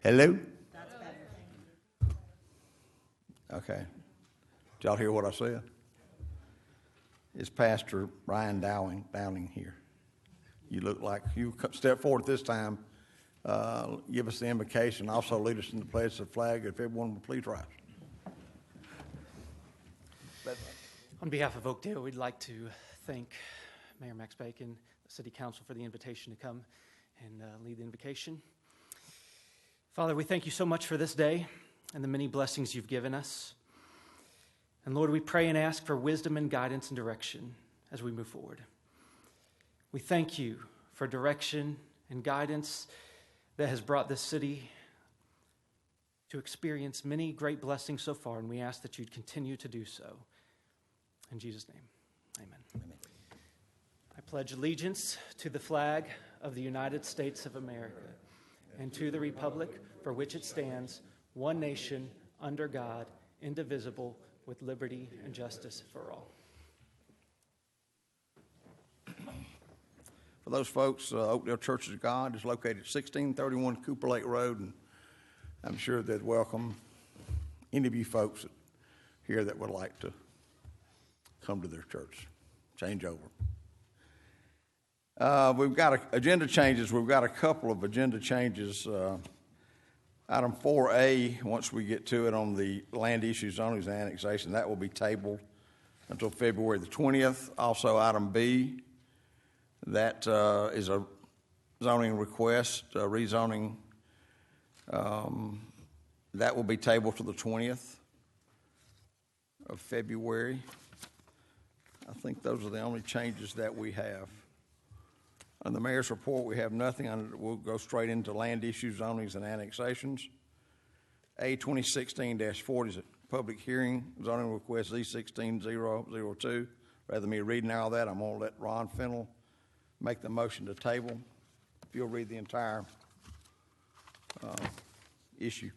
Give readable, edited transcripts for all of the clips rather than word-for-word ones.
Hello? That's better. Okay. Did y'all hear what I said? It's Pastor Brian Downing here. You look like you step forward this time. Give us the invocation. Also lead us in the pledge of the flag. If everyone would please rise. On behalf of Oakdale, we'd like to thank Mayor Max Bacon, the City Council, for the invitation to come and lead the invocation. Father, we thank you so much for this day and the many blessings you've given us. And Lord, we pray and ask for wisdom and guidance and direction as we move forward. We thank you for direction and guidance that has brought this city to experience many great blessings so far, and we ask that you'd continue to do so. In Jesus' name, amen. Amen. I pledge allegiance to the flag of the United States of America and to the republic for which it stands, one nation, under God, indivisible, with liberty and justice for all. For those folks, Oakdale Church of God is located at 1631 Cooper Lake Road, and I'm sure they'd welcome any of you folks here that would like to come to their church, change over. We've got agenda changes. We've got a couple of agenda changes. Item 4A, once we get to it on the land issue zonings and annexation, that will be tabled until February the 20th. Also, item B, that is a zoning request, rezoning. That will be tabled to the 20th of February. I think those are the only changes that we have. On the mayor's report, we have nothing. We'll go straight into land issues, zonings, and annexations. A 2016-40 is a public hearing, zoning request Z16002. Rather than me reading all that, I'm going to let Ron Fennell make the motion to table. If you'll read the entire issue.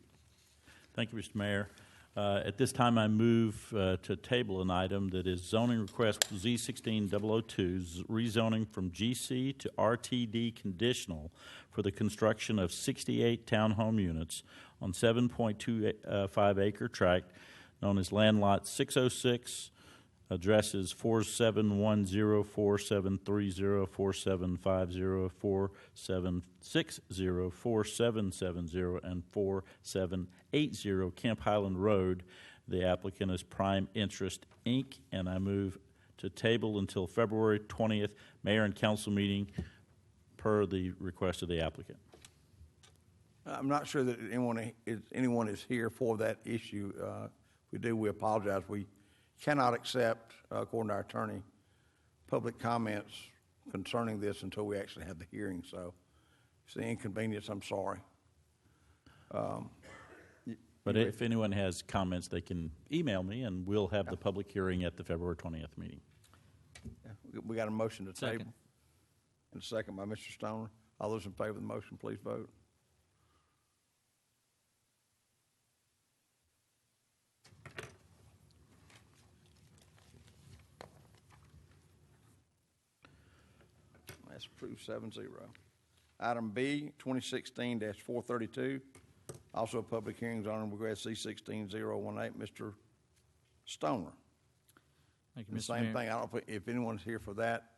Thank you, Mr. Mayor. At this time, I move to table an item that is zoning request Z16002, rezoning from GC to RTD conditional for the construction of 68 townhome units on 7.25 acre tract known as Land Lot 606. Addresses 4710, 4730, 4750, 4760, 4770, and 4780 Camp Highland Road. The applicant is Prime Interest, Inc., and I move to table until February 20th, Mayor and Council meeting per the request of the applicant. I'm not sure that anyone is here for that issue. If we do, we apologize. We cannot accept, according to our attorney, public comments concerning this until we actually have the hearing. So it's the inconvenience. I'm sorry. But if anyone has comments, they can email me, and we'll have the public hearing at the February 20th meeting. Yeah, we got a motion to table. And a second by Mr. Stoner. All those in favor of the motion, please vote. That's approved 7-0. Item B, 2016-432, also a public hearing, zoning request Z16018. Mr. Stoner. Thank you, Mr. Same Mayor. thing. I don't know if anyone's here for that.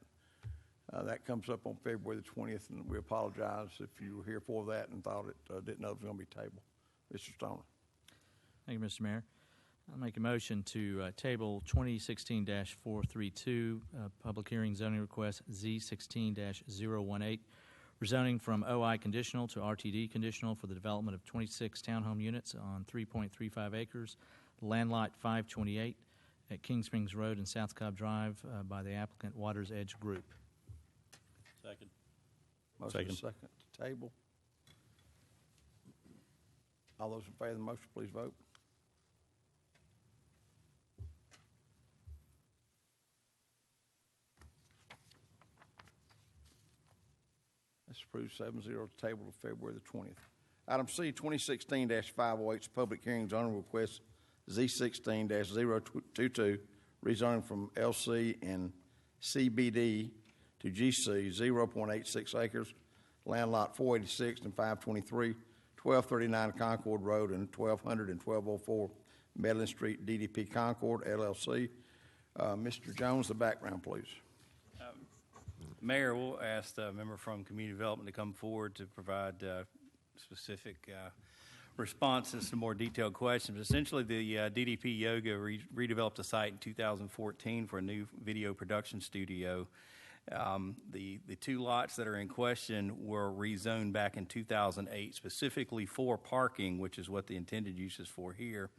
That comes up on February the 20th, and we apologize if you were here for that and thought it didn't know it was going to be tabled. Mr. Stoner. Thank you, Mr. Mayor. I'll make a motion to table 2016-432, public hearing zoning request Z16-018, rezoning from OI conditional to RTD conditional for the development of 26 townhome units on 3.35 acres, land lot 528 at King Springs Road and South Cobb Drive by the applicant Waters Edge Group. Second. Motion second to table. All those in favor of the motion, please vote. That's approved 7-0 to table to February the 20th. Item C, 2016-508, public hearing zoning request Z16-022, rezoning from LC and CBD to GC, 0.86 acres, land lot 486 and 523, 1239 Concord Road and 1200 and 1204 Medlin Street, DDP Concord LLC. Mr. Jones, the background, please. Mayor, we'll ask the member from Community Development to come forward to provide specific responses to more detailed questions. Essentially, the DDP Yoga redeveloped the site in 2014 for a new video production studio. The two lots that are in question were rezoned back in 2008, specifically for parking, which is what the intended use is for here.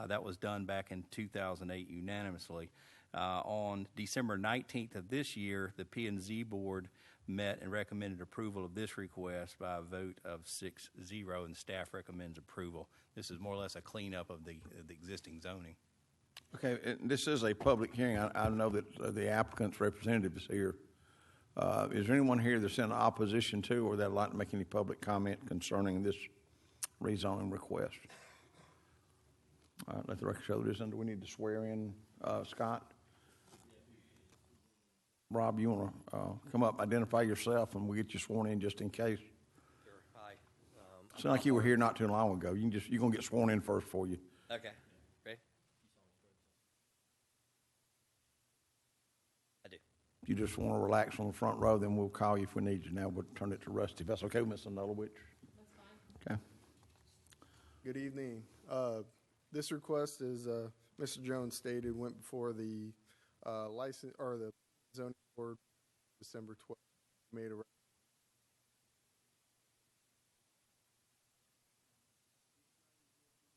That was done back in 2008 unanimously. On December 19th of this year, the P&Z board met and recommended approval of this request by a vote of 6-0, and staff recommends approval. This is more or less a cleanup of the existing zoning. Okay, this is a public hearing. I know that the applicant's representative is here. Is there anyone here that's in opposition to or that'd like to make any public comment concerning this rezoning request? All right, let the record show this. Do we need to swear in Scott? Rob, you want to come up, identify yourself, and we'll get you sworn in just in case. Sure. Hi. Sound like you were here not too long ago. You're going to get sworn in first for you. Okay. Ready? I do. You just want to relax on the front row, then we'll call you if we need you. Now we'll turn it to Rusty. If that's okay with Mr. Nolowich? That's fine. Okay. Good evening. This request, as Mr. Jones stated, went before the license or the zoning board December 12th. Made a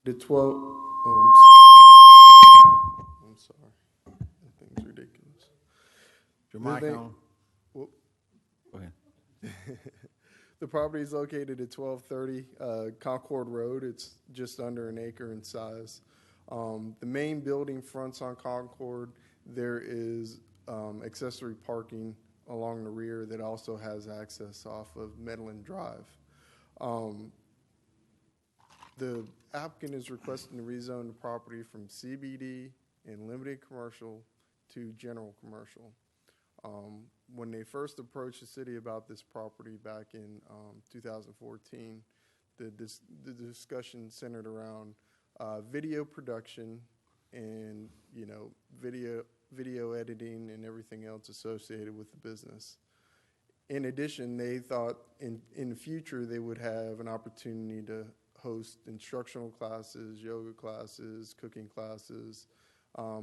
the 12. I'm sorry. That thing's ridiculous. Is your mic thing- on? Whoop. Go ahead. The property is located at 1230 Concord Road. It's just under an acre in size. The main building fronts on Concord. There is accessory parking along the rear that also has access off of Medlin Drive. The applicant is requesting to rezone the property from CBD and limited commercial to general commercial. When they first approached the city about this property back in 2014, the discussion centered around video production and video editing and everything else associated with the business. In addition, they thought in the future they would have an opportunity to host instructional classes, yoga classes, cooking classes,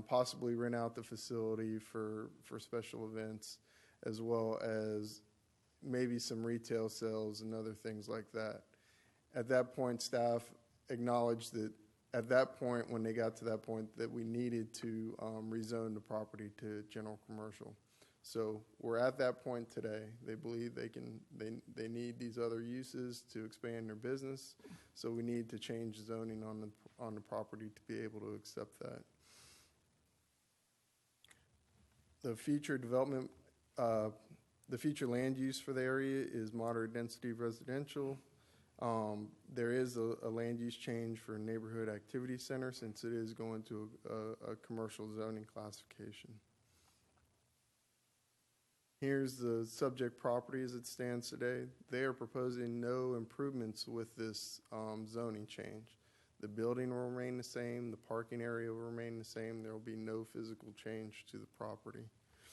possibly rent out the facility for special events, as well as maybe some retail sales and other things like that. At that point, staff acknowledged that at that point, when they got to that point, that we needed to rezone the property to general commercial. So we're at that point today. They believe they need these other uses to expand their business. So we need to change zoning on the property to be able to accept that. The future development, the future land use for the area is moderate density residential. There is a land use change for a neighborhood activity center since it is going to a commercial zoning classification. Here's the subject property as it stands today. They are proposing no improvements with this zoning change. The building will remain the same. The parking area will remain the same. There will be no physical change to the property.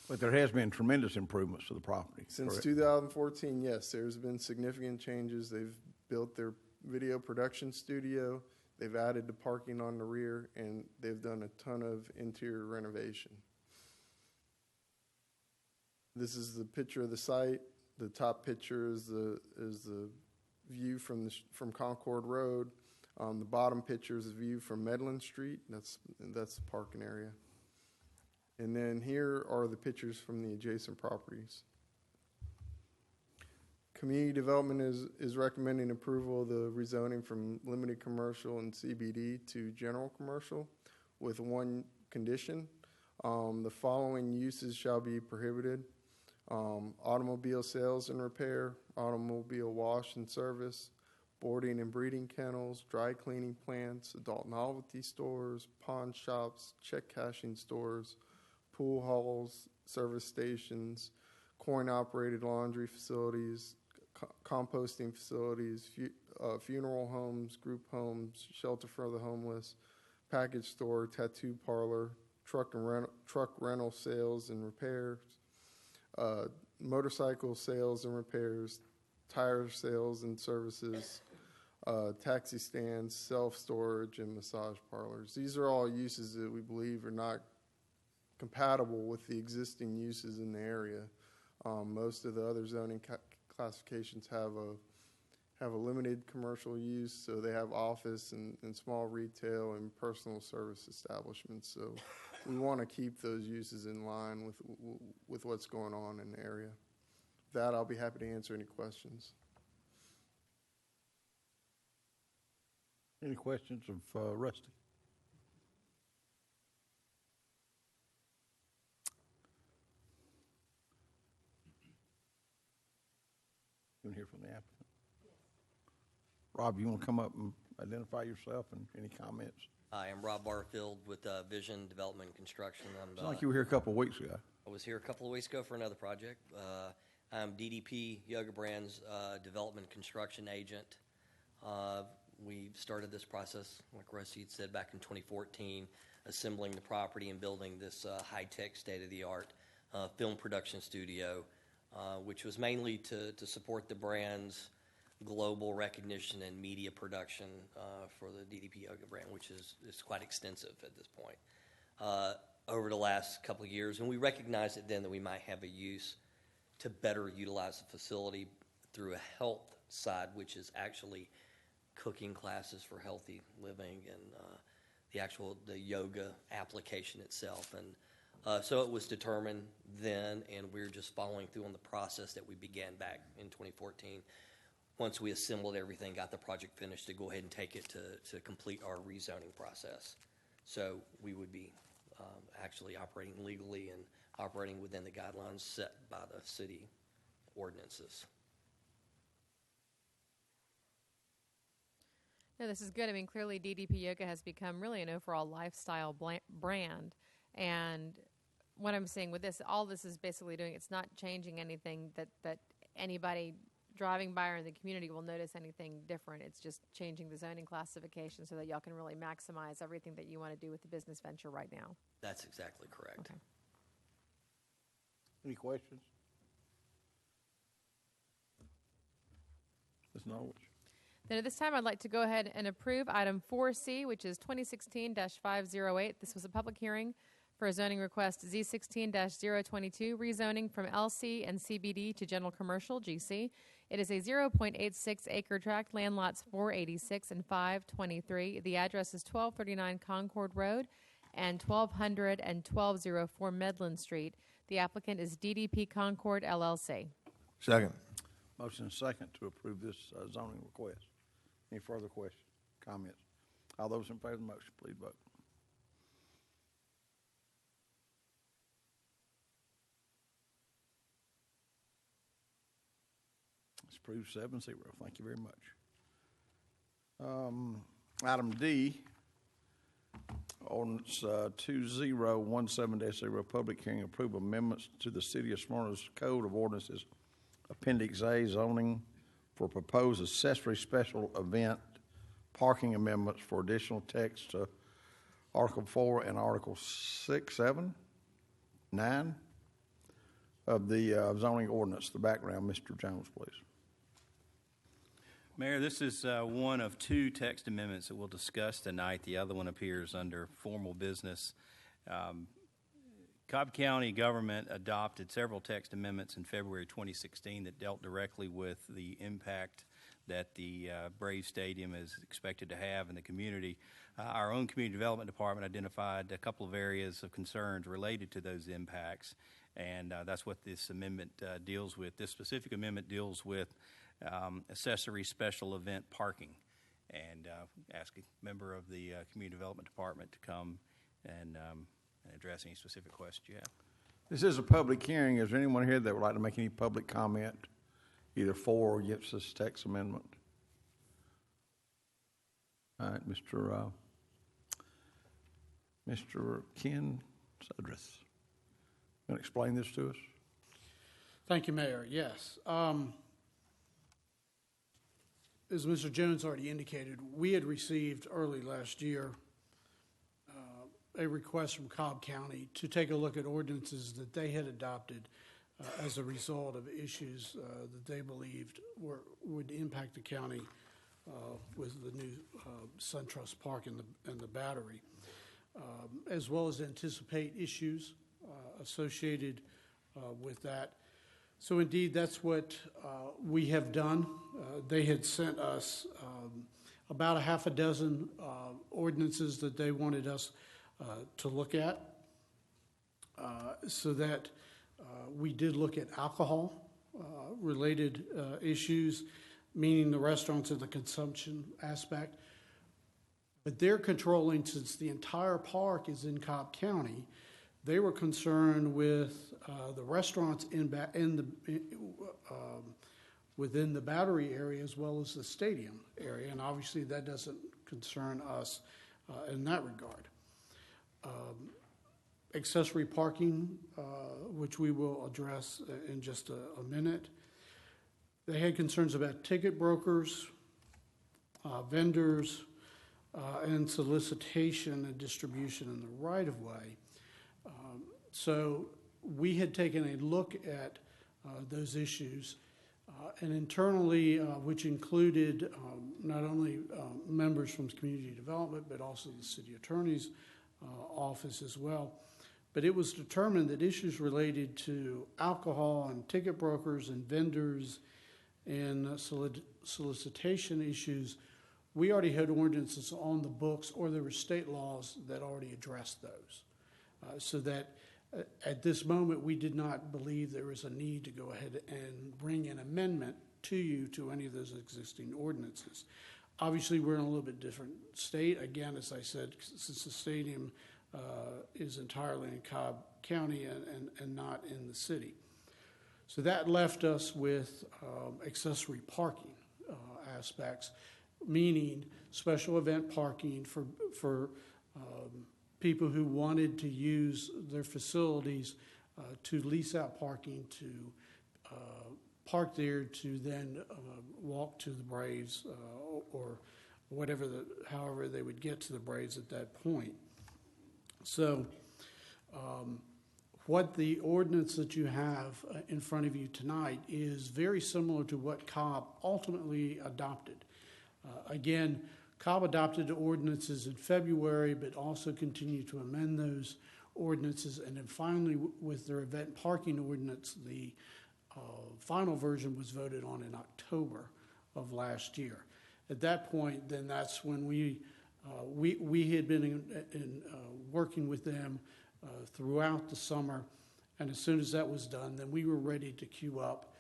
But there has been tremendous improvements to the property. Since correct? 2014, yes, there's been significant changes. They've built their video production studio. They've added the parking on the rear, and they've done a ton of interior renovation. This is the picture of the site. The top picture is the view from Concord Road. The bottom picture is a view from Medlin Street. That's the parking area. And then here are the pictures from the adjacent properties. Community Development is recommending approval of the rezoning from limited commercial and CBD to general commercial with one condition. The following uses shall be prohibited: automobile sales and repair, automobile wash and service, boarding and breeding kennels, dry cleaning plants, adult novelty stores, pawn shops, check cashing stores, pool halls, service stations, coin-operated laundry facilities, composting facilities, funeral homes, group homes, shelter for the homeless, package store, tattoo parlor, truck rental sales and repairs, motorcycle sales and repairs, tire sales and services, taxi stands, self-storage, and massage parlors. These are all uses that we believe are not compatible with the existing uses in the area. Most of the other zoning classifications have a limited commercial use, so they have office and small retail and personal service establishments. So we want to keep those uses in line with what's going on in the area. With that, I'll be happy to answer any questions. Any questions of Rusty? You want to hear from the applicant? Rob, you want to come up and identify yourself and any comments? Hi, I'm Rob Barfield with Vision Development and Construction. Sounds like you were here a couple of weeks ago. I was here a couple of weeks ago for another project. I'm DDP Yoga Brands Development Construction Agent. We started this process, like Rusty had said, back in 2014, assembling the property and building this high-tech, state-of-the-art film production studio, which was mainly to support the brand's global recognition and media production for the DDP Yoga brand, which is quite extensive at this point. Over the last couple of years, and we recognized it then that we might have a use to better utilize the facility through a health side, which is actually cooking classes for healthy living and the yoga application itself. And so it was determined then, and we're just following through on the process that we began back in 2014. Once we assembled everything, got the project finished, to go ahead and take it to complete our rezoning process. So we would be actually operating legally and operating within the guidelines set by the city ordinances. No, this is good. I mean, clearly DDP Yoga has become really an overall lifestyle brand. And what I'm saying with this, all this is basically doing, it's not changing anything that anybody driving by or in the community will notice anything different. It's just changing the zoning classification so that y'all can really maximize everything that you want to do with the business venture right now. That's exactly correct. Okay. Any questions? Ms. Norwich? Then at this time, I'd like to go ahead and approve item 4C, which is 2016-508. This was a public hearing for a zoning request Z16-022, rezoning from LC and CBD to general commercial, GC. It is a 0.86 acre tract, land lots 486 and 523. The address is 1239 Concord Road and 1200 and 1204 Medland Street. The applicant is DDP Concord, LLC. Second. Motion and second to approve this zoning request. Any further questions, comments? All those in favor of the motion, please vote. It's approved 7-0. Thank you very much. Item D, ordinance 2017-0, public hearing approval amendments to the City of Smyrna's Code of Ordinances, Appendix A, zoning for proposed accessory special event parking amendments for additional text to Article 4 and Article 6, 7, 9 of the zoning ordinance. The background, Mr. Jones, please. Mayor, this is one of two text amendments that we'll discuss tonight. The other one appears under formal business. Cobb County government adopted several text amendments in February 2016 that dealt directly with the impact that the Braves Stadium is expected to have in the community. Our own community development department identified a couple of areas of concerns related to those impacts, and that's what this amendment deals with. This specific amendment deals with accessory special event parking, and ask a member of the community development department to come and address any specific questions you have. This is a public hearing. Is there anyone here that would like to make any public comment, either for or against this text amendment? All right, Mr. Ken Sudreth. You want to explain this to us? Thank you, Mayor. Yes. as Mr. Jones already indicated, we had received early last year a request from Cobb County to take a look at ordinances that they had adopted as a result of issues that they believed would impact the county with the new SunTrust Park and the Battery, as well as anticipate issues associated with that. So indeed, that's what we have done. They had sent us about a half a dozen ordinances that they wanted us to look at, so that we did look at alcohol related issues, meaning the restaurants and the consumption aspect. But they're controlling, since the entire park is in Cobb County, they were concerned with the restaurants within the Battery area as well as the stadium area, and obviously that doesn't concern us in that regard. Accessory parking, which we will address in just a minute. They had concerns about ticket brokers, vendors, and solicitation and distribution in the right-of-way. So we had taken a look at those issues, and internally, which included not only members from community development, but also the city attorney's office as well. But it was determined that issues related to alcohol and ticket brokers and vendors and solicitation issues, we already had ordinances on the books, or there were state laws that already addressed those. So that at this moment, we did not believe there was a need to go ahead and bring an amendment to you to any of those existing ordinances. Obviously, we're in a little bit different state. Again, as I said, since the stadium is entirely in Cobb County and not in the city. So that left us with accessory parking aspects, meaning special event parking for people who wanted to use their facilities to lease out parking to park there to then walk to the Braves or however they would get to the Braves at that point. So what the ordinance that you have in front of you tonight is very similar to what Cobb ultimately adopted. Again, Cobb adopted ordinances in February, but also continued to amend those ordinances. And then finally, with their event parking ordinance, the final version was voted on in October of last year. At that point, then that's when we had been working with them throughout the summer, and as soon as that was done, then we were ready to queue up,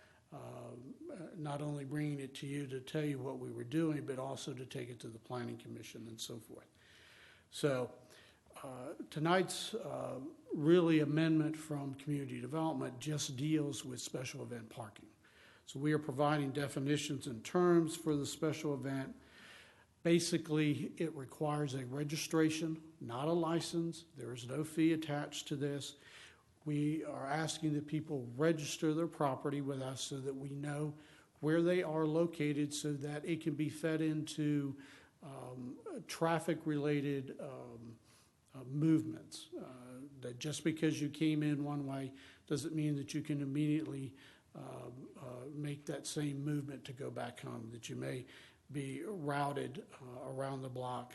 not only bringing it to you to tell you what we were doing, but also to take it to the Planning Commission and so forth. So tonight's really amendment from Community Development just deals with special event parking. So we are providing definitions and terms for the special event. Basically, it requires a registration, not a license. There is no fee attached to this. We are asking that people register their property with us so that we know where they are located, so that it can be fed into traffic-related movements. That just because you came in one way doesn't mean that you can immediately make that same movement to go back home, that you may be routed around the block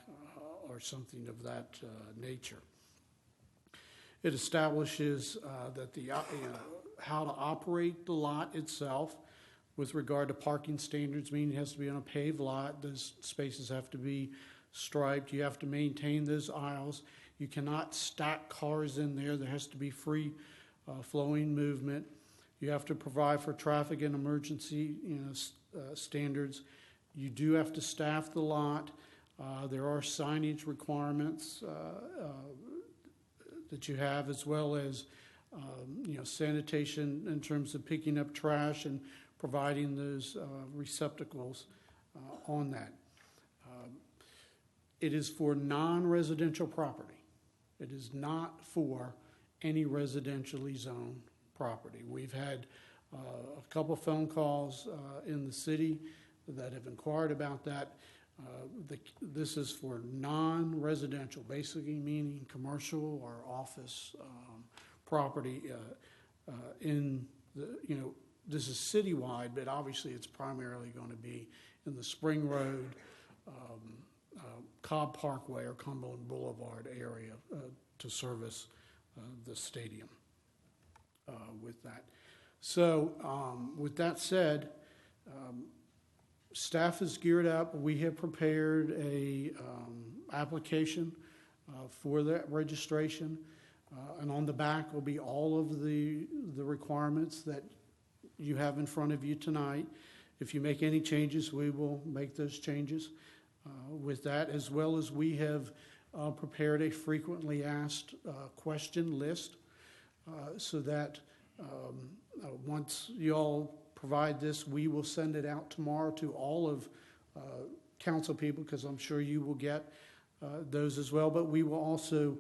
or something of that nature. It establishes that how to operate the lot itself with regard to parking standards, meaning it has to be on a paved lot. Those spaces have to be striped. You have to maintain those aisles. You cannot stack cars in there. There has to be free flowing movement. You have to provide for traffic and emergency standards. You do have to staff the lot. There are signage requirements that you have, as well as sanitation in terms of picking up trash and providing those receptacles on that. It is for non-residential property. It is not for any residentially zoned property. We've had a couple phone calls in the city that have inquired about that. This is for non-residential, basically meaning commercial or office property in the, this is citywide, but obviously it's primarily going to be in the Spring Road, Cobb Parkway, or Cumberland Boulevard area to service the stadium with that. So with that said, staff is geared up. We have prepared a application for that registration, and on the back will be all of the requirements that you have in front of you tonight. If you make any changes, we will make those changes with that, as well as we have prepared a frequently asked question list so that once you all provide this, we will send it out tomorrow to all of council people, because I'm sure you will get those as well. But we will also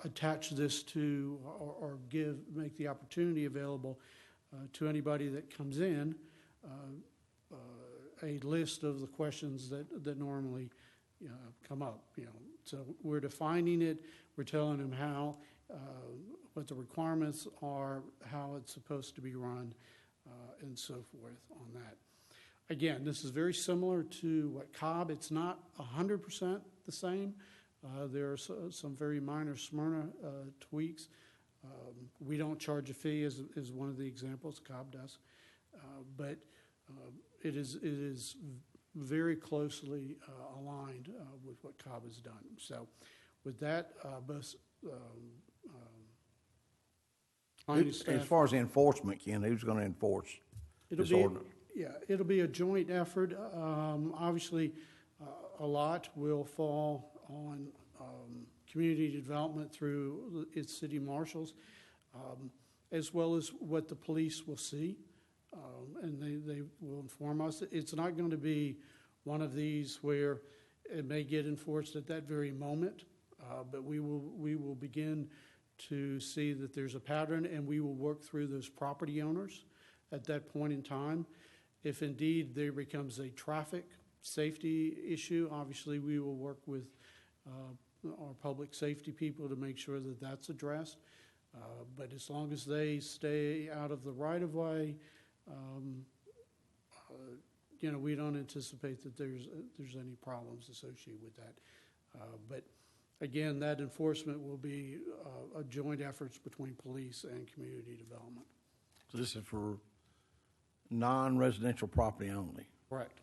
attach this to or make the opportunity available to anybody that comes in a list of the questions that normally come up. So we're defining it. We're telling them how, what the requirements are, how it's supposed to be run, and so forth on that. Again, this is very similar to what Cobb. It's not 100% the same. There are some very minor Smyrna tweaks. We don't charge a fee, as one of the examples. Cobb does, but it is very closely aligned with what Cobb has done. So, with that, As far as the enforcement, Ken, who's going to enforce this ordinance? Yeah, it'll be a joint effort. Obviously, a lot will fall on community development through its city marshals, as well as what the police will see, and they will inform us. It's not going to be one of these where it may get enforced at that very moment, but we will begin to see that there's a pattern, and we will work through those property owners at that point in time. If indeed there becomes a traffic safety issue, obviously we will work with our public safety people to make sure that that's addressed. But as long as they stay out of the right-of-way, we don't anticipate that there's any problems associated with that. But again, that enforcement will be a joint efforts between police and community development. So this is for non-residential property only. Correct.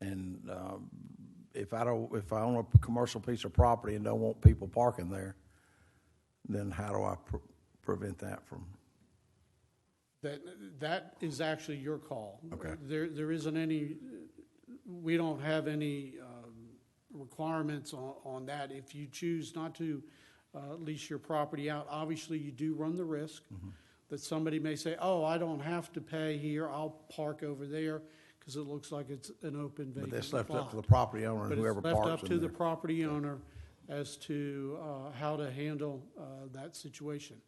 And if I own a commercial piece of property and don't want people parking there, then how do I prevent that from? That is actually your call. Okay. There isn't any. We don't have any requirements on that. If you choose not to lease your property out, obviously you do run the risk that somebody may say, "Oh, I don't have to pay here. I'll park over there," because it looks like it's an open vacant lot. But that's left up to the property owner and whoever parks in there. But it's left up to the property owner as to how to handle that situation.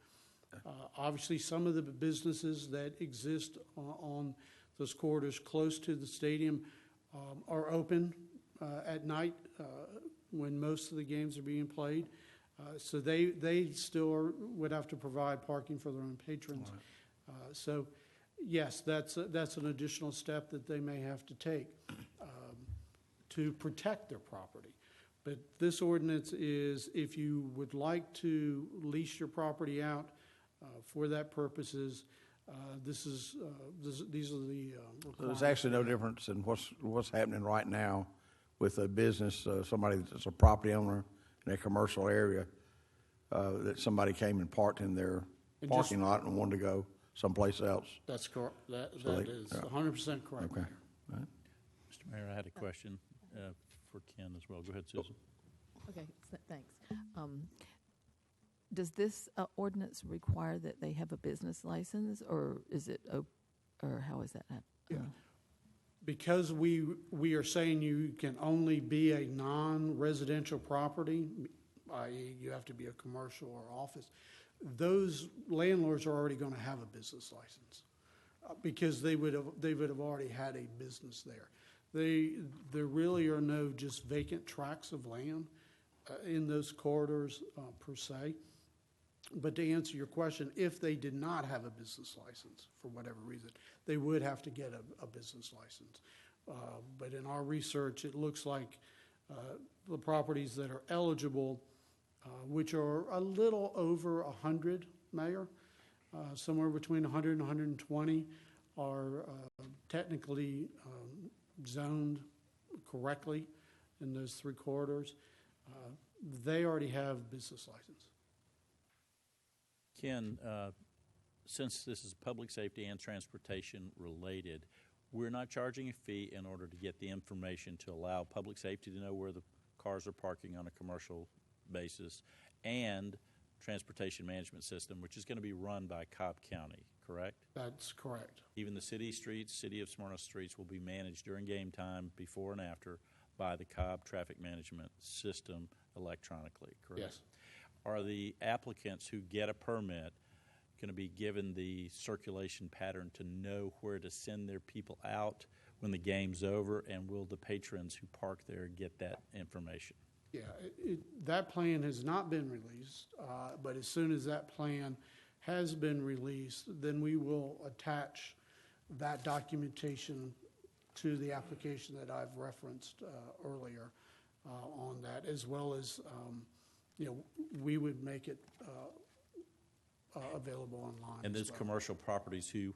Obviously, some of the businesses that exist on those corridors close to the stadium are open at night when most of the games are being played. So they still would have to provide parking for their own patrons. Right. So, yes, that's an additional step that they may have to take to protect their property. But this ordinance is, if you would like to lease your property out for that purposes, these are the requirements. There's actually no difference in what's happening right now with a business, somebody that's a property owner in a commercial area, that somebody came and parked in their parking lot and wanted to go someplace else. That's correct. That is yeah. 100% correct. Okay. All right. Mr. Mayor, I had a question for Ken as well. Go ahead, Susan. Okay, thanks. Does this ordinance require that they have a business license, or is it, or how is that? Yeah. Because we are saying you can only be a non-residential property, i.e. you have to be a commercial or office, those landlords are already going to have a business license. because they would have already had a business there. There really are no just vacant tracts of land in those corridors per se. But to answer your question, if they did not have a business license for whatever reason, they would have to get a business license. But in our research, it looks like the properties that are eligible, which are a little over 100, Mayor, somewhere between 100 and 120, are technically zoned correctly in those three corridors. They already have business license. Ken, since this is public safety and transportation related, we're not charging a fee in order to get the information to allow public safety to know where the cars are parking on a commercial basis, and transportation management system, which is going to be run by Cobb County, correct? That's correct. Even the city streets, City of Smyrna streets will be managed during game time, before and after, by the Cobb traffic management system electronically, correct? Yes. Are the applicants who get a permit going to be given the circulation pattern to know where to send their people out when the game's over, and will the patrons who park there get that information? Yeah, that plan has not been released, but as soon as that plan has been released, then we will attach that documentation to the application that I've referenced earlier on that, as well as, we would make it available online. And as those well. commercial properties who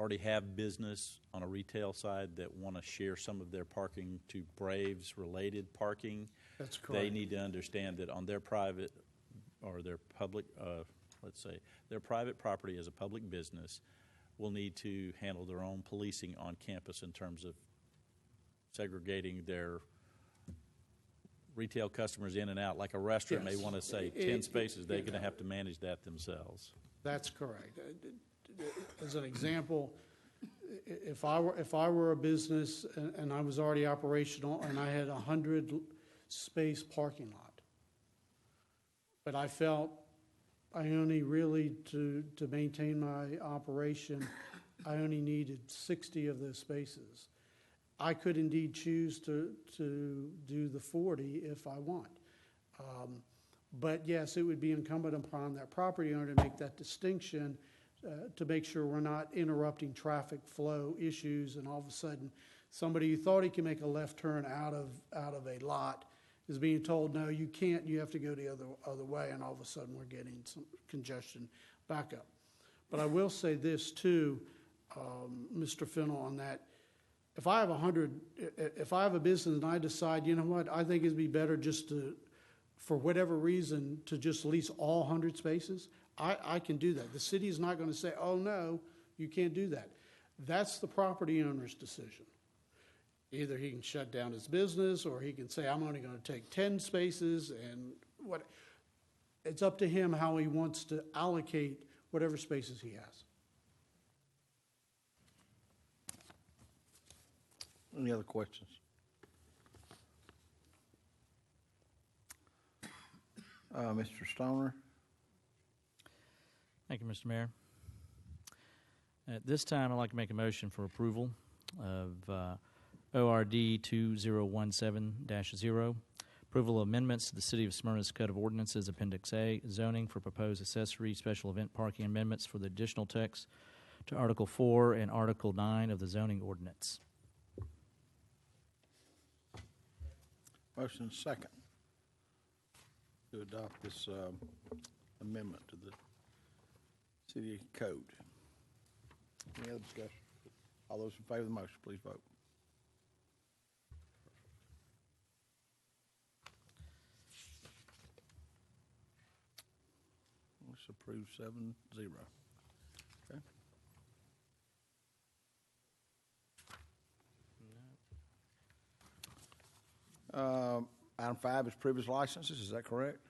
already have business on a retail side that want to share some of their parking to Braves-related parking, That's correct. they need to understand that on their private or their public, let's say, their private property as a public business will need to handle their own policing on campus in terms of segregating their retail customers in and out. Like a restaurant may Yes. want to say 10 spaces, they're going to have to manage that themselves. That's correct. As an example, if I were a business and I was already operational and I had 100-space parking lot, but I felt I only really, to maintain my operation, I only needed 60 of those spaces, I could indeed choose to do the 40 if I want. But yes, it would be incumbent upon that property owner to make that distinction to make sure we're not interrupting traffic flow issues, and all of a sudden somebody who thought he could make a left turn out of a lot is being told, no, you can't, you have to go the other way, and all of a sudden we're getting some congestion back up. But I will say this too, Mr. Fennell, on that. If I have a business and I decide, you know what, I think it'd be better just to, for whatever reason, to just lease all 100 spaces, I can do that. The city is not going to say, oh, no, you can't do that. That's the property owner's decision. Either he can shut down his business, or he can say, I'm only going to take 10 spaces, and what. It's up to him how he wants to allocate whatever spaces he has. Any other questions? Mr. Stoner? Thank you, Mr. Mayor. At this time, I'd like to make a motion for approval of ORD 2017-0, approval of amendments to the City of Smyrna's Code of Ordinances, Appendix A, zoning for proposed accessory special event parking amendments for the additional text to Article 4 and Article 9 of the zoning ordinance. Motion second to adopt this amendment to the city code. Any other discussion? All those in favor of the motion, please vote. Let's approve 7-0. Okay. Item 5 is privilege licenses, is that correct?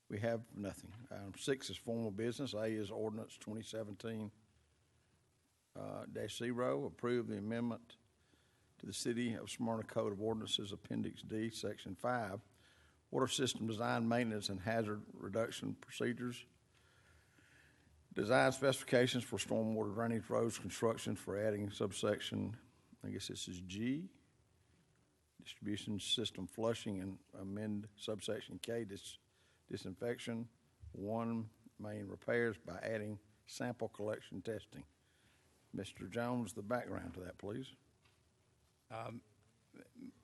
We have nothing. Item 6 is formal business. A is ordinance 2017-0, approve the amendment to the City of Smyrna Code of Ordinances, Appendix D, Section 5, water system design, maintenance, and hazard reduction procedures. Design specifications for stormwater drainage roads construction for adding subsection, I guess this is G, distribution system flushing, and amend subsection K, disinfection. 1, main repairs by adding sample collection testing. Mr. Jones, the background to that, please.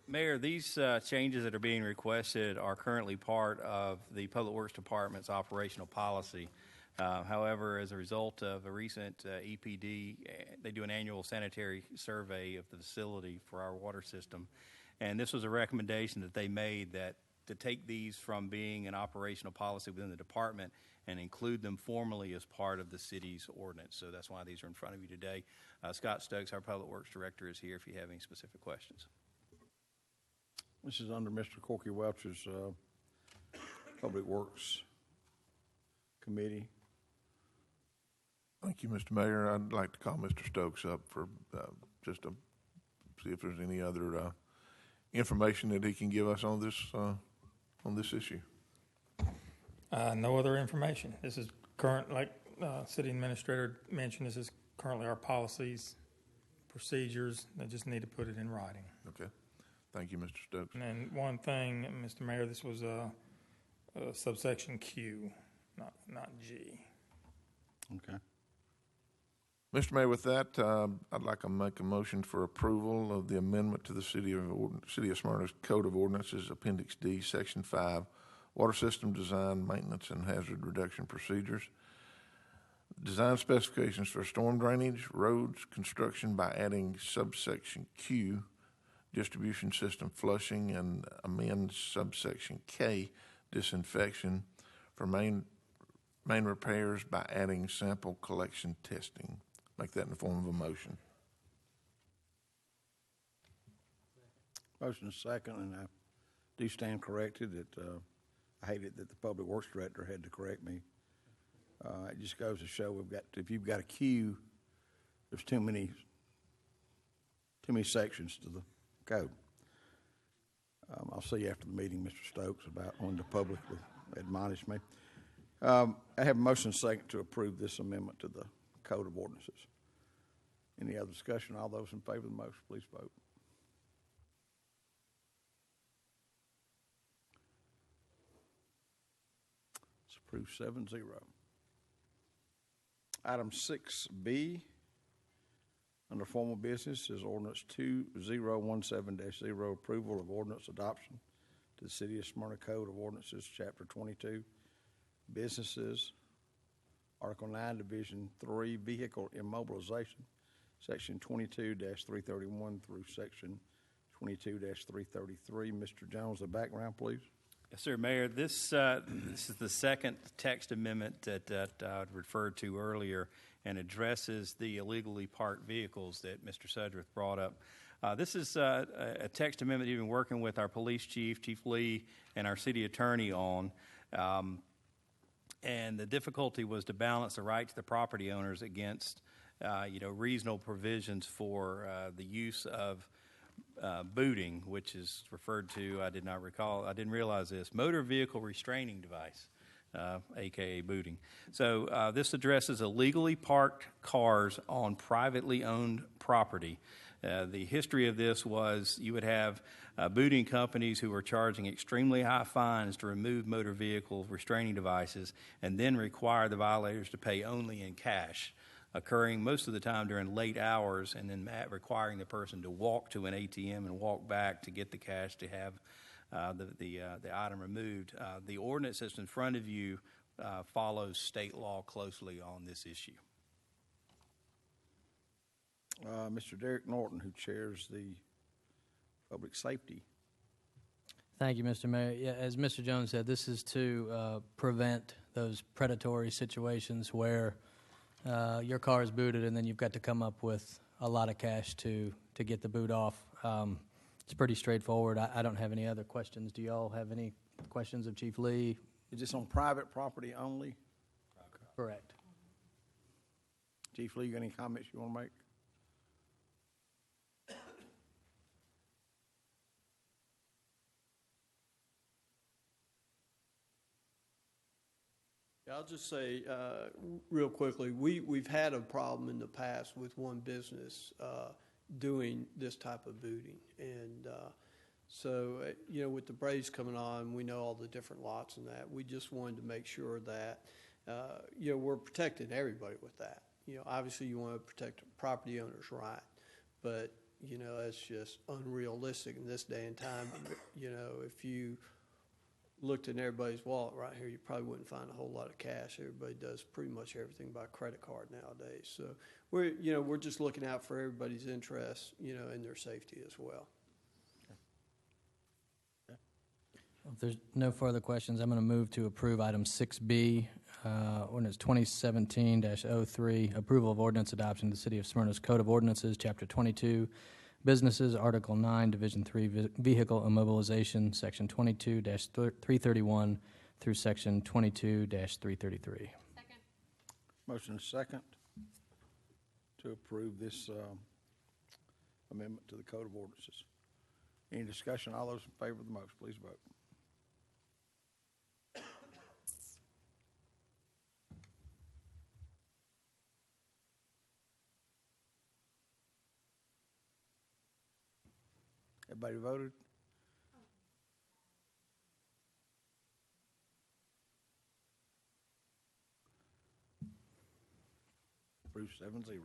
Mayor, these changes that are being requested are currently part of the Public Works Department's operational policy. However, as a result of a recent EPD, they do an annual sanitary survey of the facility for our water system. And this was a recommendation that they made, that to take these from being an operational policy within the department and include them formally as part of the city's ordinance. So that's why these are in front of you today. Scott Stokes, our Public Works Director, is here if you have any specific questions. This is under Mr. Corky Welch's Public Works Committee. Thank you, Mr. Mayor. I'd like to call Mr. Stokes up for just to see if there's any other information that he can give us on this issue. No other information. This is current, like City Administrator mentioned, this is currently our policies, procedures. They just need to put it in writing. Okay. Thank you, Mr. Stokes. And then one thing, Mr. Mayor, this was subsection Q, not G. Okay. Mr. Mayor, with that, I'd like to make a motion for approval of the amendment to the City of Smyrna's Code of Ordinances, Appendix D, Section 5, Water System Design, Maintenance, and Hazard Reduction Procedures. Design specifications for storm drainage, roads, construction by adding subsection Q, distribution system flushing, and amend subsection K, disinfection, for main repairs by adding sample collection testing. Make that in the form of a motion. Motion is second, and I do stand corrected that I hated that the Public Works Director had to correct me. It just goes to show if you've got a queue, there's too many sections to the code. I'll see you after the meeting, Mr. Stokes, about when to publicly admonish me. I have a motion second to approve this amendment to the Code of Ordinances. Any other discussion? All those in favor of the motion, please vote. It's approved 7-0. Item 6B, under formal business, is ordinance 2017-0, approval of ordinance adoption to the City of Smyrna Code of Ordinances, Chapter 22, Businesses, Article 9, Division 3, Vehicle Immobilization, Section 22-331 through Section 22-333. Mr. Jones, the background, please. Yes, sir, Mayor. This is the second text amendment that I referred to earlier, and addresses the illegally parked vehicles that Mr. Sudworth brought up. This is a text amendment you've been working with our police chief, Chief Lee, and our city attorney on. And the difficulty was to balance the right to the property owners against, reasonable provisions for the use of booting, which is referred to, I didn't realize this, motor vehicle restraining device, aka booting. So this addresses illegally parked cars on privately owned property. The history of this was you would have booting companies who were charging extremely high fines to remove motor vehicle restraining devices, and then require the violators to pay only in cash, occurring most of the time during late hours, and then requiring the person to walk to an ATM and walk back to get the cash to have the item removed. The ordinance that's in front of you follows state law closely on this issue. Mr. Derek Norton, who chairs the Public Safety. Thank you, Mr. Mayor. Yeah, as Mr. Jones said, this is to prevent those predatory situations where your car is booted and then you've got to come up with a lot of cash to get the boot off. It's pretty straightforward. I don't have any other questions. Do you all have any questions of Chief Lee? Is this on private property only? Correct. Chief Lee, you got any comments you want to make? I'll just say real quickly, we've had a problem in the past with one business doing this type of booting. And so, with the Braves coming on, we know all the different lots and that. We just wanted to make sure that, we're protecting everybody with that. Obviously you want to protect property owners' right, but, it's just unrealistic in this day and time. If you looked in everybody's wallet right here, you probably wouldn't find a whole lot of cash. Everybody does pretty much everything by credit card nowadays. So we're just looking out for everybody's interests, and their safety as well. If there's no further questions, I'm going to move to approve item 6B, ordinance 2017-03, approval of ordinance adoption of the City of Smyrna's Code of Ordinances, Chapter 22, Businesses, Article 9, Division 3, Vehicle Immobilization, Section 22-331 through Section 22-333. Second. Motion is second to approve this amendment to the Code of Ordinances. Any discussion? All those in favor of the motion, please vote. Everybody voted? Approved 7-0.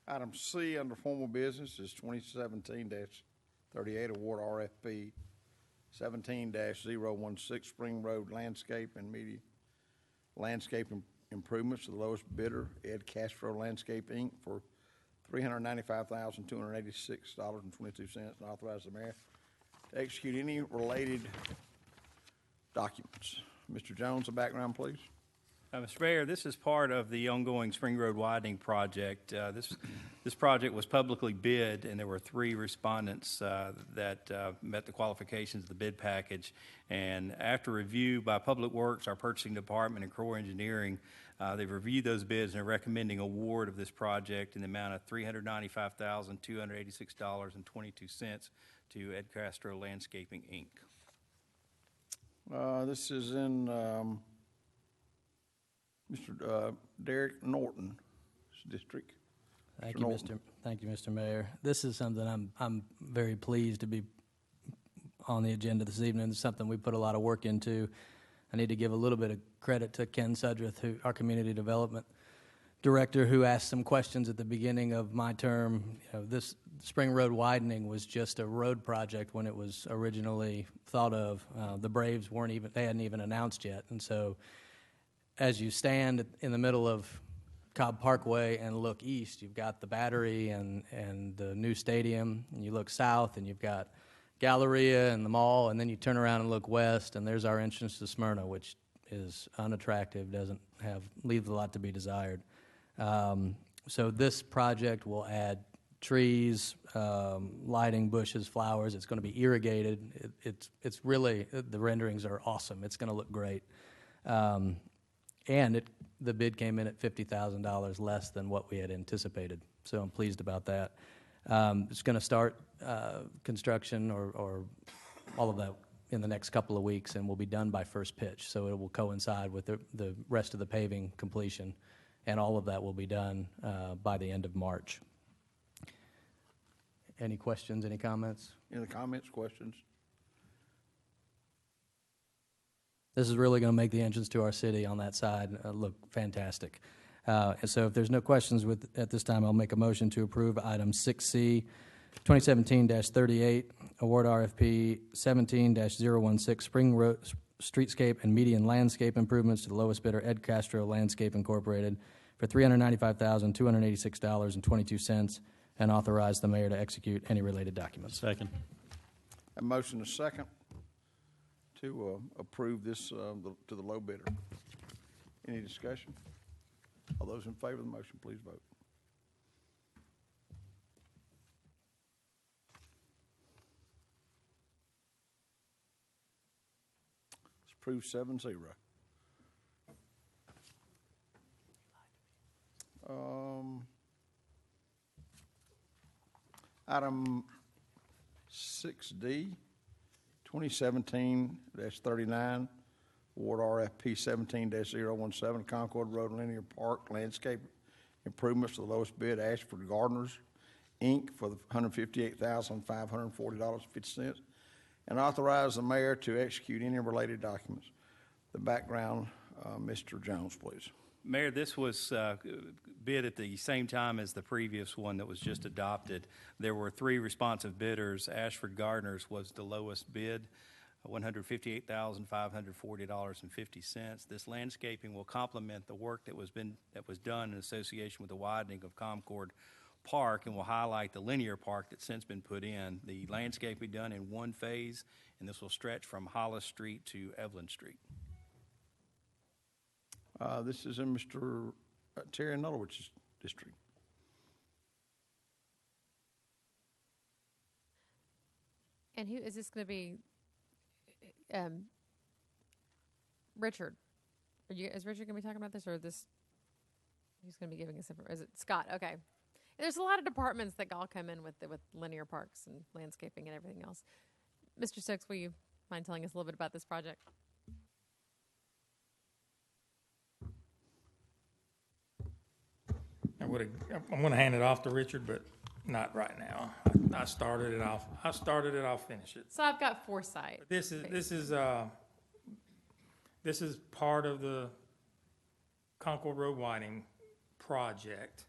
Item C under formal business is 2017-38 award RFP 17-016 Spring Road Landscape and Media Landscape Improvements to the lowest bidder, Ed Castro Landscape, Inc., for $395,286.22, and authorize the mayor to execute any related documents. Mr. Jones, a background, please. Mr. Mayor, this is part of the ongoing Spring Road widening project. This project was publicly bid, and there were 3 respondents that met the qualifications of the bid package. And after review by Public Works, our purchasing department, and Corps Engineering, they've reviewed those bids and are recommending award of this project in the amount of $395,286.22 to Ed Castro Landscaping, Inc. This is in Mr. Derek Norton's district. Thank you, Mr. Mayor. This is something I'm very pleased to be on the agenda this evening. It's something we put a lot of work into. I need to give a little bit of credit to Ken Sudreth, our community development director, who asked some questions at the beginning of my term. This Spring Road widening was just a road project when it was originally thought of. The Braves hadn't even announced yet. And so as you stand in the middle of Cobb Parkway and look east, you've got the Battery and the new stadium, and you look south and you've got Galleria and the mall, and then you turn around and look west, and there's our entrance to Smyrna, which is unattractive, leaves a lot to be desired. So this project will add trees, lighting, bushes, flowers. It's going to be irrigated. It's really, the renderings are awesome. It's going to look great. And the bid came in at $50,000 less than what we had anticipated, so I'm pleased about that. It's going to start construction or all of that in the next couple of weeks, and will be done by first pitch. So it will coincide with the rest of the paving completion, and all of that will be done by the end of March. Any questions, any comments? Any comments, questions? This is really going to make the entrance to our city on that side look fantastic. And so if there's no questions at this time, I'll make a motion to approve item 6C, 2017-38, award RFP 17-016, Spring Road Streetscape and Median Landscape Improvements to the lowest bidder, Ed Castro Landscape Incorporated, for $395,286.22, and authorize the mayor to execute any related documents. Second. A motion is second to approve this to the low bidder. Any discussion? All those in favor of the motion, please vote. It's approved 7-0. Item 6D, 2017-39, award RFP 17-017, Concord Road Linear Park Landscape Improvements to the lowest bid, Ashford Gardeners, Inc., for the $158,540.50, and authorize the mayor to execute any related documents. The background, Mr. Jones, please. Mayor, this was bid at the same time as the previous one that was just adopted. There were 3 responsive bidders. Ashford Gardeners was the lowest bid, $158,540.50. This landscaping will complement the work that was done in association with the widening of Concord Park, and will highlight the linear park that's since been put in. The landscape will be done in one phase, and this will stretch from Hollis Street to Evelyn Street. This is in Mr. Terry Nullwich's district. And who is this going to be? Richard. Is Richard going to be talking about this, or this? Who's going to be giving us? Is it Scott? Okay. There's a lot of departments that all come in with linear parks and landscaping and everything else. Mr. Stokes, will you mind telling us a little bit about this project? I'm going to hand it off to Richard, but not right now. I started it off. I'll finish it. So I've got foresight. But this is part of the Concord Road widening project.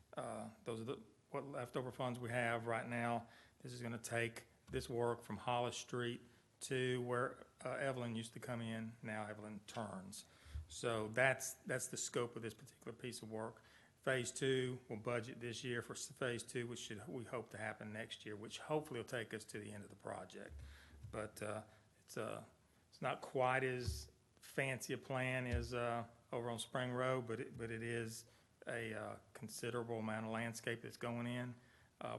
Those are what leftover funds we have right now. This is going to take this work from Hollis Street to where Evelyn used to come in. Now Evelyn turns. So that's the scope of this particular piece of work. Phase 2 will budget this year for Phase 2, which we hope to happen next year, which hopefully will take us to the end of the project. But it's not quite as fancy a plan as over on Spring Road, but it is a considerable amount of landscape that's going in.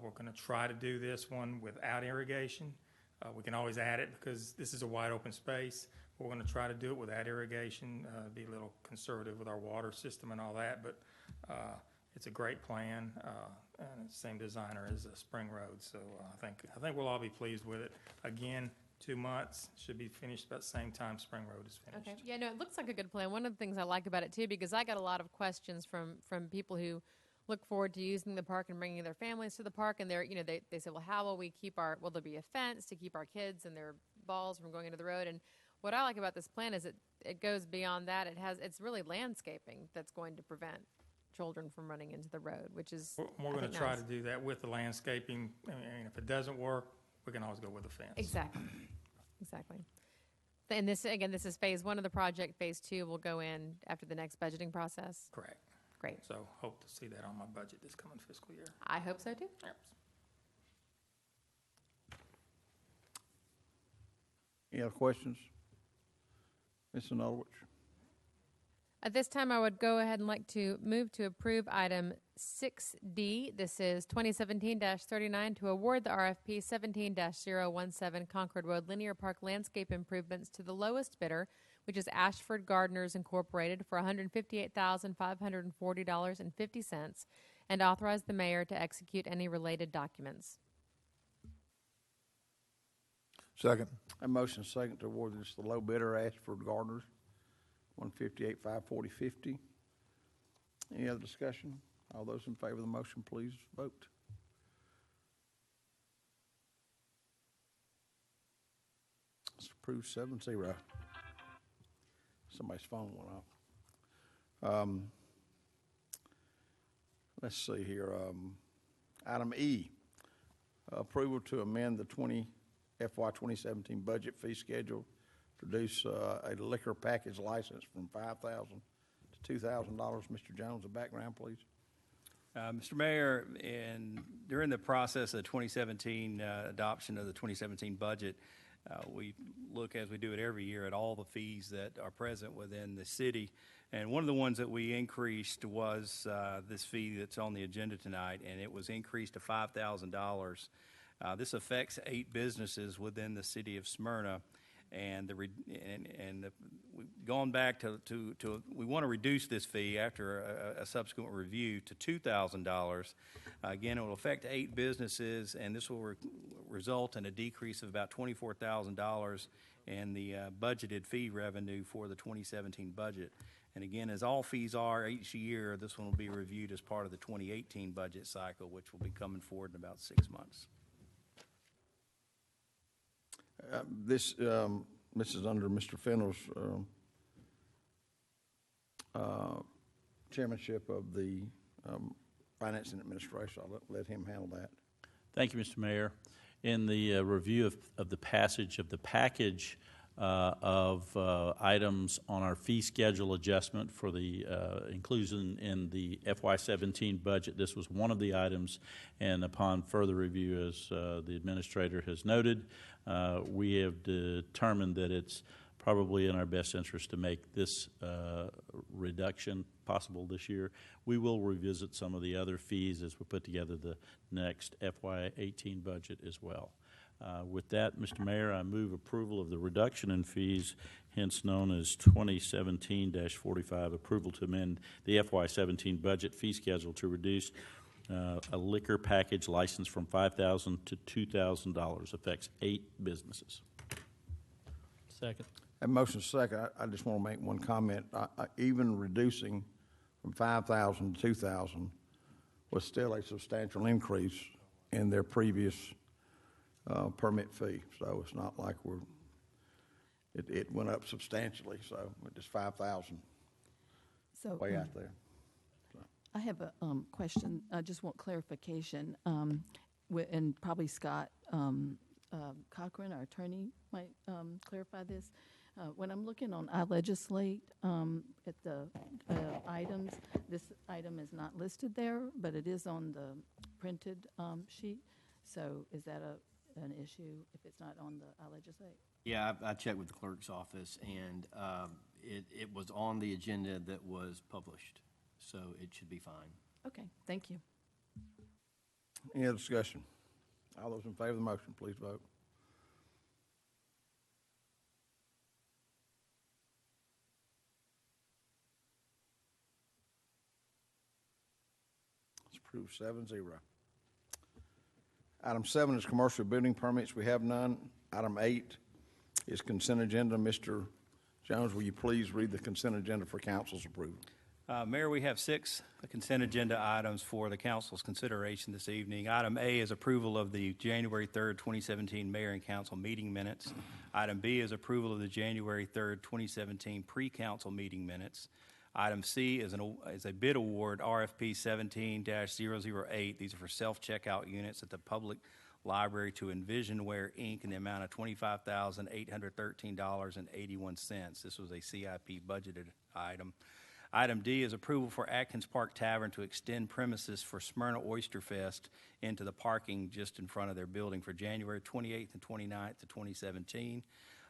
We're going to try to do this one without irrigation. We can always add it because this is a wide open space. We're going to try to do it without irrigation, be a little conservative with our water system and all that, but it's a great plan, and it's the same designer as Spring Road, so I think we'll all be pleased with it. Again, 2 months, should be finished about the same time Spring Road is finished. Okay. Yeah, no, it looks like a good plan. One of the things I like about it, too, because I got a lot of questions from people who look forward to using the park and bringing their families to the park, and they say, well, how will we keep will there be a fence to keep our kids and their balls from going into the road? And what I like about this plan is it goes beyond that. It's really landscaping that's going to prevent children from running into the road, which is we're going to try to do that with the landscaping. I mean, if it doesn't work, we can always go with a fence. Exactly. And this is phase 1 of the project. Phase 2 will go in after the next budgeting process. Correct. Great. So hope to see that on my budget this coming fiscal year. I hope so too. Yep. Any other questions? Mr. Nullwich? At this time, I would go ahead and like to move to approve item 6D. This is 2017-39 to award the RFP 17-017 Concord Road Linear Park Landscape Improvements to the lowest bidder, which is Ashford Gardeners Incorporated, for $158,540.50, and authorize the mayor to execute any related documents. Second. A motion second to award this to the low bidder, Ashford Gardeners, $158,540.50. Any other discussion? All those in favor of the motion, please vote. It's approved 7-0. Somebody's phone went off. Let's see here. Item E, approval to amend the FY 2017 budget fee schedule, produce a liquor package license from $5,000 to $2,000. Mr. Jones, the background, please. Mr. Mayor, during the process of the 2017 adoption of the 2017 budget, we look, as we do it every year, at all the fees that are present within the city. And one of the ones that we increased was this fee that's on the agenda tonight, and it was increased to $5,000. This affects 8 businesses within the city of Smyrna. And we've gone back to we want to reduce this fee after a subsequent review to $2,000. Again, it will affect 8 businesses, and this will result in a decrease of about $24,000 in the budgeted fee revenue for the 2017 budget. And again, as all fees are each year, this one will be reviewed as part of the 2018 budget cycle, which will be coming forward in about 6 months. This is under Mr. Fennell's chairmanship of the Finance and Administration. I'll let him handle that. Thank you, Mr. Mayor. In the review of the passage of the package of items on our fee schedule adjustment for the inclusion in the FY17 budget, this was one of the items, and upon further review, as the administrator has noted, we have determined that it's probably in our best interest to make this reduction possible this year. We will revisit some of the other fees as we put together the next FY18 budget as well. With that, Mr. Mayor, I move approval of the reduction in fees, hence known as 2017-45, approval to amend the FY17 budget fee schedule to reduce a liquor package license from $5,000 to $2,000. Affects 8 businesses. Second. And motion second. I just want to make one comment. Even reducing from 5,000 to 2,000 was still a substantial increase in their previous permit fee. So it's not like it went up substantially. So it's 5,000 So way out there. I have a question. I just want clarification, and probably Scott Cochran, our attorney, might clarify this. When I'm looking on iLegislate at the items, this item is not listed there, but it is on the printed sheet. So is that an issue if it's not on the iLegislate? Yeah, I checked with the clerk's office, and it was on the agenda that was published, so it should be fine. Okay, thank you. Any other discussion? All those in favor of the motion, please vote. It's approved 7-0. Item 7 is commercial building permits. We have none. Item 8 is consent agenda. Mr. Jones, will you please read the consent agenda for council's approval? Mayor, we have 6 consent agenda items for the council's consideration this evening. Item A is approval of the January 3rd, 2017 Mayor and Council meeting minutes. Item B is approval of the January 3rd, 2017 pre-council meeting minutes. Item C is a bid award, RFP 17-008. These are for self-checkout units at the public library to Envisionware, Inc. in the amount of $25,813.81. This was a CIP budgeted item. Item D is approval for Atkins Park Tavern to extend premises for Smyrna Oyster Fest into the parking just in front of their building for January 28th and 29th of 2017.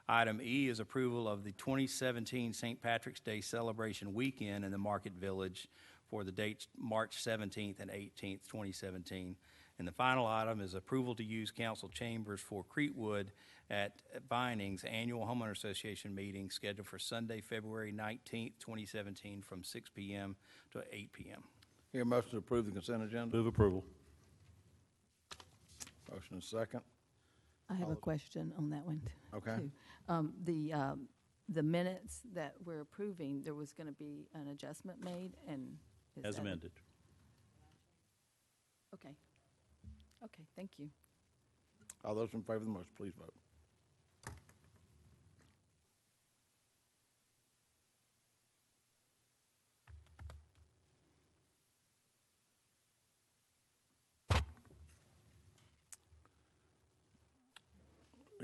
Item E is approval of the 2017 St. Patrick's Day celebration weekend in the Market Village for the dates March 17th and 18th, 2017. And the final item is approval to use council chambers for Creekwood at Vinings Annual Homeowner Association meeting scheduled for Sunday, February 19th, 2017 from 6 p.m. to 8 p.m. Hear a motion to approve the consent agenda? Move approval. Motion is second. I have a question on that one. Okay. Too. The minutes that we're approving, there was going to be an adjustment made, and is As that amended. Okay. Okay, thank you. All those in favor of the motion, please vote.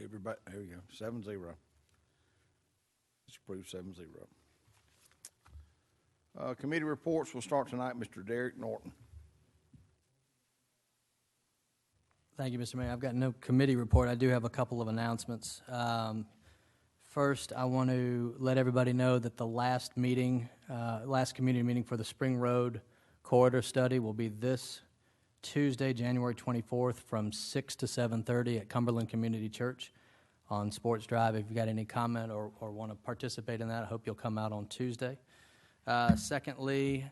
Everybody, there we go, 7-0. It's approved 7-0. Committee reports will start tonight. Mr. Derek Norton. Thank you, Mr. Mayor. I've got no committee report. I do have a couple of announcements. First, I want to let everybody know that the last meeting, last community meeting for the Spring Road Corridor Study will be this Tuesday, January 24th from 6 to 7:30 at Cumberland Community Church on Sports Drive. If you've got any comment or want to participate in that, I hope you'll come out on Tuesday. Secondly,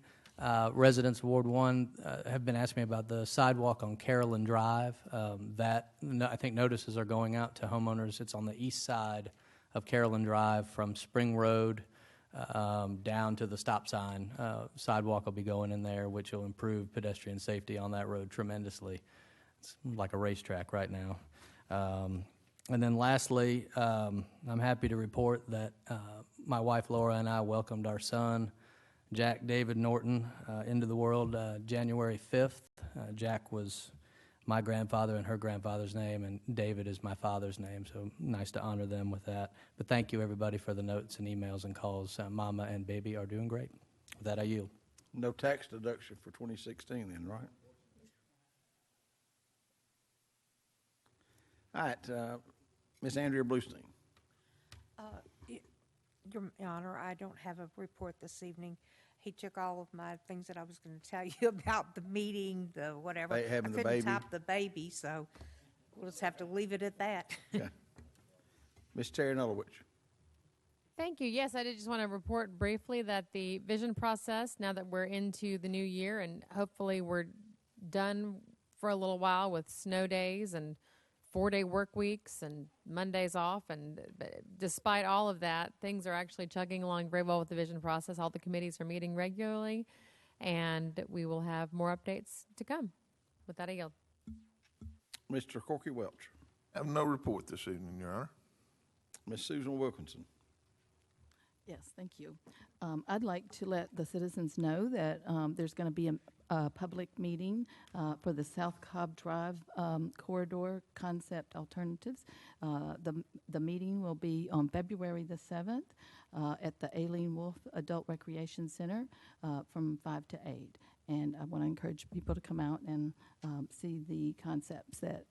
residents of Ward 1 have been asking me about the sidewalk on Carolyn Drive. I think notices are going out to homeowners. It's on the east side of Carolyn Drive from Spring Road down to the stop sign. Sidewalk will be going in there, which will improve pedestrian safety on that road tremendously. It's like a racetrack right now. And then lastly, I'm happy to report that my wife Laura and I welcomed our son, Jack David Norton, into the world January 5th. Jack was my grandfather and her grandfather's name, and David is my father's name, so nice to honor them with that. But thank you, everybody, for the notes and emails and calls. Mama and baby are doing great. With that, I yield. No tax deduction for 2016 then, right? All right, Ms. Andrea Bluestein. Your Honor, I don't have a report this evening. He took all of my things that I was going to tell you about the meeting, the whatever. Having the I couldn't baby. type the baby, so we'll just have to leave it at that. Okay. Ms. Terry Nulowich. Thank you. Yes, I did just want to report briefly that the vision process, now that we're into the new year and hopefully we're done for a little while with snow days and 4-day work weeks and Mondays off. And despite all of that, things are actually chugging along very well with the vision process. All the committees are meeting regularly, and we will have more updates to come. With that, I yield. Mr. Corky Welch. I have no report this evening, Your Honor. Ms. Susan Wilkinson. Yes, thank you. I'd like to let the citizens know that there's going to be a public meeting for the South Cobb Drive corridor concept alternatives. The meeting will be on February the 7th at the Aileen Wolf Adult Recreation Center from 5 to 8. And I want to encourage people to come out and see the concepts that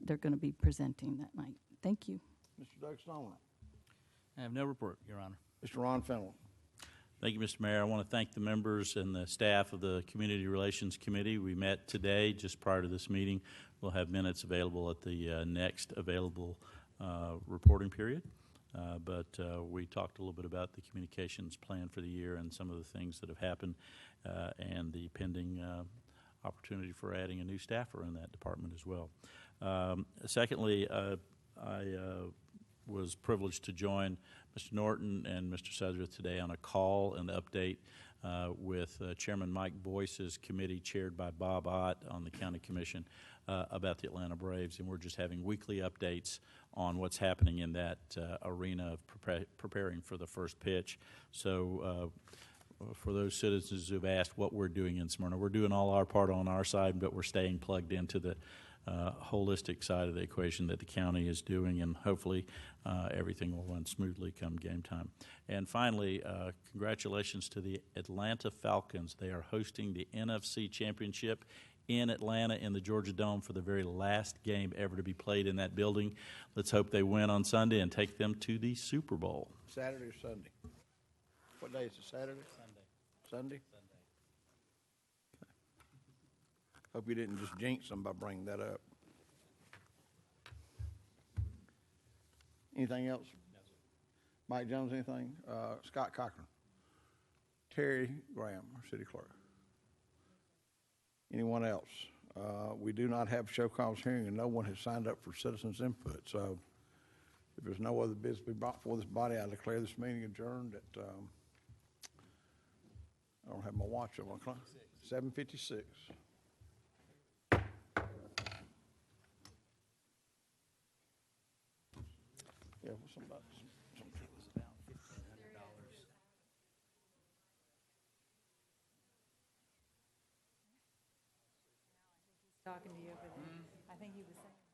they're going to be presenting that night. Thank you. Mr. Doug Stoner. I have no report, Your Honor. Mr. Ron Fennell. Thank you, Mr. Mayor. I want to thank the members and the staff of the Community Relations Committee. We met today just prior to this meeting. We'll have minutes available at the next available reporting period. But we talked a little bit about the communications plan for the year and some of the things that have happened and the pending opportunity for adding a new staffer in that department as well. Secondly, I was privileged to join Mr. Norton and Mr. Sudworth today on a call and update with Chairman Mike Boyce's committee chaired by Bob Ott on the County Commission about the Atlanta Braves, and we're just having weekly updates on what's happening in that arena of preparing for the first pitch. So for those citizens who've asked what we're doing in Smyrna, we're doing all our part on our side, but we're staying plugged into the holistic side of the equation that the county is doing, and hopefully everything will run smoothly come game time. And finally, congratulations to the Atlanta Falcons. They are hosting the NFC Championship in Atlanta in the Georgia Dome for the very last game ever to be played in that building. Let's hope they win on Sunday and take them to the Super Bowl. Saturday or Sunday? What day is it, Saturday? Sunday. Hope you didn't just jinx them by bringing that up. Anything else? No, sir. Mike Jones, anything? Scott Cochran. Terry Graham, our city clerk. Anyone else? We do not have show cause hearing, and no one has signed up for citizens' input. So if there's no other business to be brought before this body, I declare this meeting adjourned at, I don't have my watch on. 7:56. Yeah, what's somebody? It was about $1,500. Talking to you over there. I think he was saying.